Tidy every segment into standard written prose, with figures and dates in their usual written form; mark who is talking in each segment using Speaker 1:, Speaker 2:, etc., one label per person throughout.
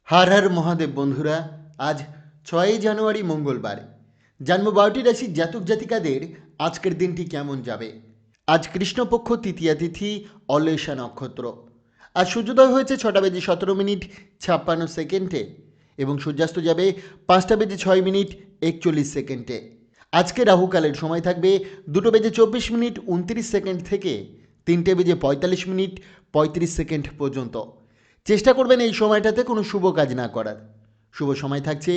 Speaker 1: हर हर महादेव बंधुरा आज 6 জানুয়ারি मंगलवार जन्म 12টি রাশির জাতক জাতিকাদের আজকের দিনটি কেমন যাবে। আজ কৃষ্ণপক্ষ তৃতীয়া তিথি অলেশা নক্ষত্র। আজ সূর্যোদয় হয়েছে 6:17:56 এবং সূর্যাস্ত যাবে 5:06:41 আজকে রাহুকালের সময় থাকবে 2:24:29 থেকে 3:45:35 পর্যন্ত। চেষ্টা করবেন এই সময়টাতে কোনো শুভ কাজ না করার। শুভ সময় থাকছে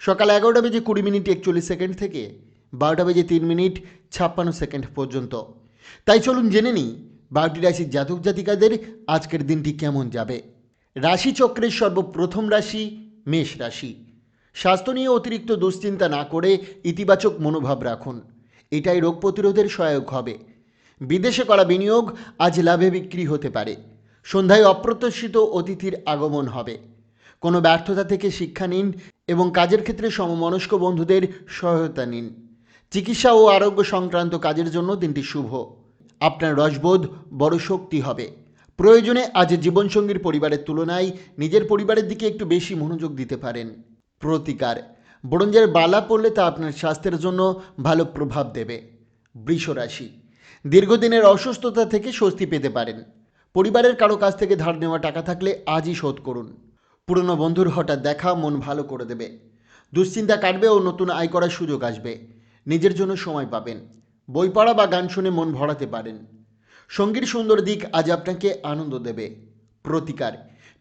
Speaker 1: সকাল 11:20:41 থেকে 12:03:56 পর্যন্ত। তাই চলুন জেনে নিই 12টি রাশির জাতক জাতিকাদের আজকের দিনটি কেমন যাবে। রাশিচক্রের সর্বপ্রথম রাশি মেষ রাশি। স্বাস্থ্য নিয়ে অতিরিক্ত দুশ্চিন্তা না করে ইতিবাচক মনোভাব রাখুন, এটাই রোগ প্রতিরোধের সহায়ক হবে। বিদেশে করা বিনিয়োগ আজ লাভে বিক্রি হতে পারে। সন্ধ্যায় অপ্রত্যাশিত অতিথির আগমন হবে। কোনো ব্যর্থতা থেকে শিক্ষা নিন এবং কাজের ক্ষেত্রে সমমনস্ক বন্ধুদের সহায়তা নিন। চিকিৎসা ও আরোগ্য সংক্রান্ত কাজের জন্য দিনটি শুভ। আপনার রসবোধ বড় শক্তি হবে। প্রয়োজনে আজ জীবনসঙ্গীর পরিবারের তুলনায় নিজের পরিবারের দিকে একটু বেশি মনোযোগ দিতে পারেন। প্রতিকার, ব্রোঞ্জের বালা পড়লে তা আপনার স্বাস্থ্যের জন্য ভালো প্রভাব দেবে। বৃষ রাশি। দীর্ঘদিনের অসুস্থতা থেকে স্বস্তি পেতে পারেন। পরিবারের কারো কাছ থেকে ধার নেওয়া টাকা থাকলে আজই শোধ করুন। পুরনো বন্ধুর হঠাৎ দেখা মন ভালো করে দেবে। দুশ্চিন্তা কাটবে ও নতুন আয় করার সুযোগ আসবে। নিজের জন্য সময় পাবেন। বই পড়া বা গান শুনে মন ভরাতে পারেন। সঙ্গীর সুন্দর দিক আজ আপনাকে আনন্দ দেবে। প্রতিকার,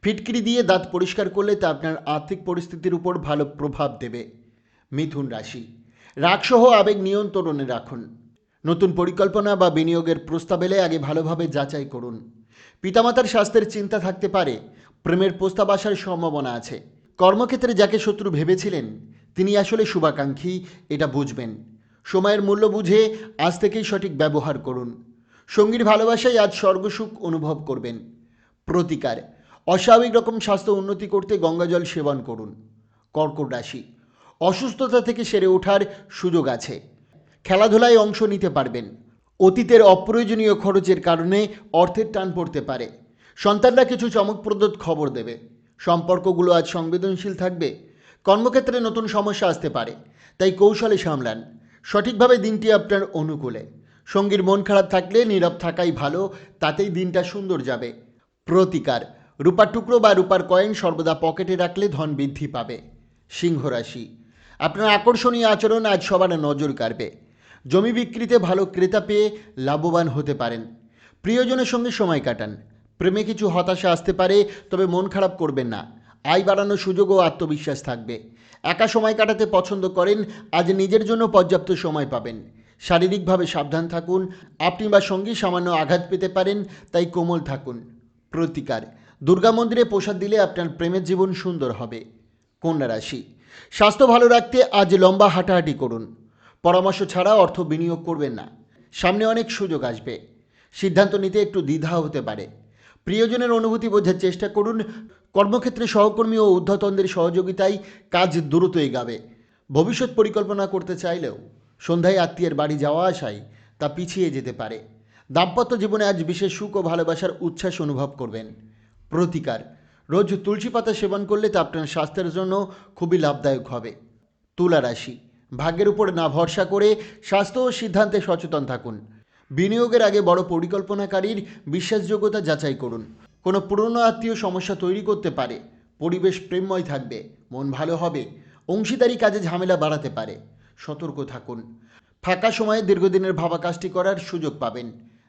Speaker 1: ফিটকিরি দিয়ে দাঁত পরিষ্কার করলে তা আপনার আর্থিক পরিস্থিতির উপর ভালো প্রভাব দেবে। মিথুন রাশি। রাগসহ আবেগ নিয়ন্ত্রণে রাখুন। নতুন পরিকল্পনা বা বিনিয়োগের প্রস্তাব এলে আগে ভালোভাবে যাচাই করুন। পিতামাতার স্বাস্থ্যের চিন্তা থাকতে পারে। প্রেমের প্রস্তাব আসার সম্ভাবনা আছে। কর্মক্ষেত্রে যাকে শত্রু ভেবেছিলেন তিনি আসলে শুভাকাঙ্ক্ষী, এটা বুঝবেন। সময়ের মূল্য বুঝে আজ থেকেই সঠিক ব্যবহার করুন। সঙ্গীর ভালোবাসায় আজ স্বর্গসুখ অনুভব করবেন। প্রতিকার, অস্বাভাবিক রকম স্বাস্থ্য উন্নতি করতে গঙ্গাজল সেবন করুন। কর্কট রাশি। অসুস্থতা থেকে সেরে ওঠার সুযোগ আছে। খেলাধুলায় অংশ নিতে পারবেন। অতীতের অপ্রয়োজনীয় খরচের কারণে অর্থের টান পড়তে পারে। সন্তানরা কিছু চমকপ্রদ খবর দেবে। সম্পর্কগুলো আজ সংবেদনশীল থাকবে। কর্মক্ষেত্রে নতুন সমস্যা আসতে পারে, তাই কৌশলে সামলান। সঠিকভাবে দিনটি আপনার অনুকূলে। সঙ্গীর মন খারাপ থাকলে নীরব থাকাই ভালো, তাতেই দিনটা সুন্দর যাবে। প্রতিকার, রূপার টুকরো বা রূপার কয়েন সর্বদা পকেটে রাখলে ধন বৃদ্ধি পাবে। সিংহ রাশি। আপনার আকর্ষণীয় আচরণ আজ সবার নজর কাড়বে। জমি বিক্রিতে ভালো ক্রেতা পেয়ে লাভবান হতে পারেন। প্রিয়জনের সঙ্গে সময় কাটান। প্রেমে কিছু হতাশা আসতে পারে, তবে মন খারাপ করবেন না। আয় বাড়ানোর সুযোগ ও আত্মবিশ্বাস থাকবে। একা সময় কাটাতে পছন্দ করেন, আজ নিজের জন্য পর্যাপ্ত সময় পাবেন। শারীরিকভাবে সাবধান থাকুন। আপনি বা সঙ্গী সামান্য আঘাত পেতে পারেন, তাই কোমল থাকুন। প্রতিকার, দুর্গা মন্দিরে প্রসাদ দিলে আপনার প্রেমের জীবন সুন্দর হবে। কন্যা রাশি। স্বাস্থ্য ভালো রাখতে আজ লম্বা হাঁটাহাঁটি করুন। পরামর্শ ছাড়া অর্থ বিনিয়োগ করবেন না। সামনে অনেক সুযোগ আসবে। সিদ্ধান্ত নিতে একটু দ্বিধা হতে পারে। প্রিয়জনের অনুভূতি বোঝার চেষ্টা করুন। কর্মক্ষেত্রে সহকর্মী ও ঊর্ধ্বতনদের সহযোগিতায় কাজ দ্রুত এগাবে। ভবিষ্যৎ পরিকল্পনা করতে চাইলেও সন্ধ্যায় আত্মীয়ের বাড়ি যাওয়া আসায় তা পিছিয়ে যেতে পারে। দাম্পত্য জীবনে আজ বিশেষ সুখ ও ভালোবাসার উচ্ছ্বাস অনুভব করবেন। প্রতিকার, রোজ তুলসী পাতা সেবন করলে তা আপনার স্বাস্থ্যের জন্য খুবই লাভদায়ক হবে। তুলা রাশি। ভাগ্যের উপর না ভরসা করে স্বাস্থ্য ও সিদ্ধান্তে সচেতন থাকুন। বিনিয়োগের আগে বড় পরিকল্পনাকারীর বিশ্বাসযোগ্যতা যাচাই করুন। কোনো পুরনো আত্মীয় সমস্যা তৈরি করতে পারে। পরিবেশ প্রেমময় থাকবে। মন ভালো হবে। অংশীদারি কাজে ঝামেলা বাড়াতে পারে। সতর্ক থাকুন। ফাঁকা সময়ে দীর্ঘদিনের ভাবা কাজটি করার সুযোগ পাবেন।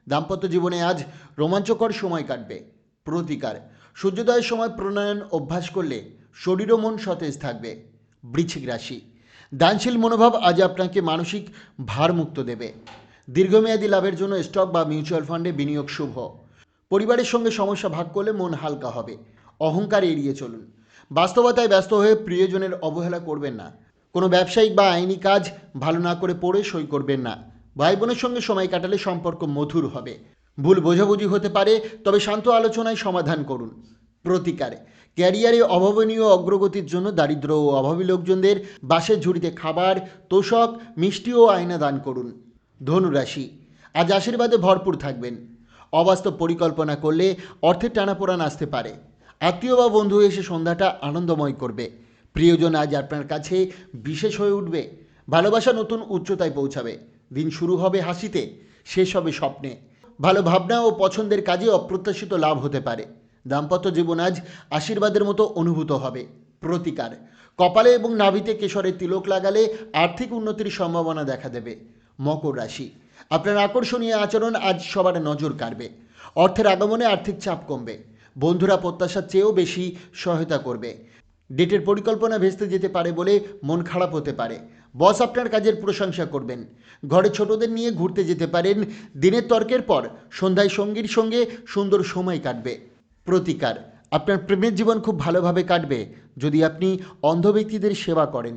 Speaker 1: দাম্পত্য জীবনে আজ রোমাঞ্চকর সময় কাটবে। প্রতিকার, সূর্যোদয়ের সময় প্রাণায়াম অভ্যাস করলে শরীর ও মন সতেজ থাকবে। বৃশ্চিক রাশি। দানশীল মনোভাব আজ আপনাকে মানসিক ভারমুক্ত দেবে। দীর্ঘমেয়াদী লাভের জন্য স্টক বা মিউচুয়াল ফান্ডে বিনিয়োগ শুভ। পরিবারের সঙ্গে সমস্যা ভাগ করলে মন হালকা হবে। অহংকার এড়িয়ে চলুন। বাস্তবতায় ব্যস্ত হয়ে প্রিয়জনের অবহেলা করবেন না। কোনো ব্যবসায়িক বা আইনি কাজ ভালো না করে পড়ে সই করবেন না। ভাই বোনের সঙ্গে সময় কাটালে সম্পর্ক মধুর হবে। ভুল বোঝাবুঝি হতে পারে, তবে শান্ত আলোচনায় সমাধান করুন। প্রতিকারে, ক্যারিয়ারে অভাবনীয় অগ্রগতির জন্য দারিদ্র ও অভাবী লোকজনদের বাসের ঝুড়িতে খাবার, তোষক, মিষ্টি ও আয়না দান করুন। ধনুরাশি। আজ আশীর্বাদে ভরপুর থাকবেন। অবাস্তব পরিকল্পনা করলে অর্থের টানাপোড়ান আসতে পারে। আত্মীয় বা বন্ধু এসে সন্ধ্যাটা আনন্দময় করবে। প্রিয়জন আজ আপনার কাছে বিশেষ হয়ে উঠবে। ভালোবাসা নতুন উচ্চতায় পৌঁছাবে। দিন শুরু হবে হাসিতে, শেষ হবে স্বপ্নে। ভালো ভাবনা ও পছন্দের কাজে অপ্রত্যাশিত লাভ হতে পারে। দাম্পত্য জীবন আজ আশীর্বাদের মতো অনুভূত হবে। প্রতিকার: কপালে এবং নাভিতে কেশরের তিলক লাগালে আর্থিক উন্নতির সম্ভাবনা দেখা দেবে। মকর রাশি, আপনার আকর্ষণীয় আচরণ আজ সবার নজর কাড়বে। অর্থের আগমনে আর্থিক চাপ কমবে। বন্ধুরা প্রত্যাশার চেয়েও বেশি সহায়তা করবে। ডেটের পরিকল্পনা ভেস্তে যেতে পারে বলে মন খারাপ হতে পারে। বস আপনার কাজের প্রশংসা করবেন। ঘরে ছোটদের নিয়ে ঘুরতে যেতে পারেন। দিনের তর্কের পর সন্ধ্যায় সঙ্গীর সঙ্গে সুন্দর সময় কাটবে। প্রতিকার: আপনার প্রেমের জীবন খুব ভালোভাবে কাটবে যদি আপনি অন্ধ ব্যক্তিদের সেবা করেন।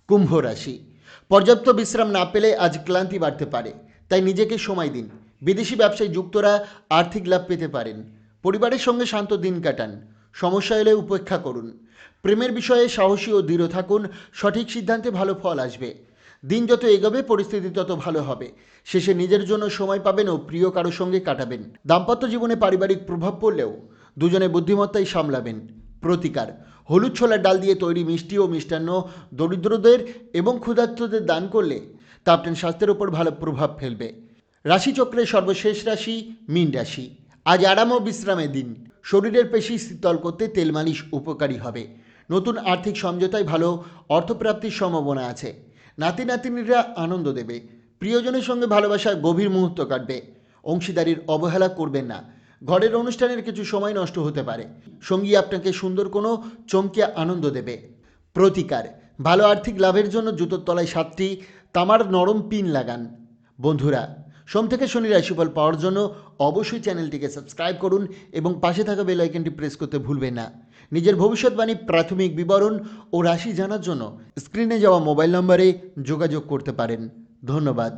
Speaker 1: কুম্ভ রাশি, পর্যাপ্ত বিশ্রাম না পেলে আজ ক্লান্তি বাড়তে পারে, তাই নিজেকে সময় দিন। বিদেশি ব্যবসায় যুক্তরা আর্থিক লাভ পেতে পারেন। পরিবারের সঙ্গে শান্ত দিন কাটান। সমস্যা এলে উপেক্ষা করুন। প্রেমের বিষয়ে সাহসী ও দৃঢ় থাকুন। সঠিক সিদ্ধান্তে ভালো ফল আসবে। দিন যত এগোবে পরিস্থিতি তত ভালো হবে। শেষে নিজের জন্য সময় পাবেন ও প্রিয় কারো সঙ্গে কাটাবেন। দাম্পত্য জীবনে পারিবারিক প্রভাব পড়লেও দুজনে বুদ্ধিমত্তাই সামলাবেন। প্রতিকার: হলুদ ছোলার ডাল দিয়ে তৈরি মিষ্টি ও মিষ্টান্ন দরিদ্রদের এবং ক্ষুধার্তদের দান করলে তা আপনার স্বাস্থ্যের উপর ভালো প্রভাব ফেলবে। রাশিচক্রের সর্বশেষ রাশি মীন রাশি। আজ আরাম ও বিশ্রামের দিন। শরীরের পেশি শীতল করতে তেল মালিশ উপকারী হবে। নতুন আর্থিক সমঝোতায় ভালো অর্থপ্রাপ্তির সম্ভাবনা আছে। নাতি নাতনিরা আনন্দ দেবে। প্রিয়জনের সঙ্গে ভালোবাসার গভীর মুহূর্ত কাটবে। অংশীদারির অবহেলা করবেন না। ঘরের অনুষ্ঠানের কিছু সময় নষ্ট হতে পারে। সঙ্গী আপনাকে সুন্দর কোনো চমকে আনন্দ দেবে। প্রতিকার: ভালো আর্থিক লাভের জন্য জুতোর তলায় 7টি তামার নরম পিন লাগান। বন্ধুরা, সোম থেকে শনি রাশিফল পাওয়ার জন্য অবশ্যই চ্যানেলটিকে সাবস্ক্রাইব করুন এবং পাশে থাকা বেল আইকনটি প্রেস করতে ভুলবেন না। নিজের ভবিষ্যৎবাণী, প্রাথমিক বিবরণ ও রাশি জানার জন্য স্ক্রিনে যাওয়া মোবাইল নম্বরে যোগাযোগ করতে পারেন। ধন্যবাদ।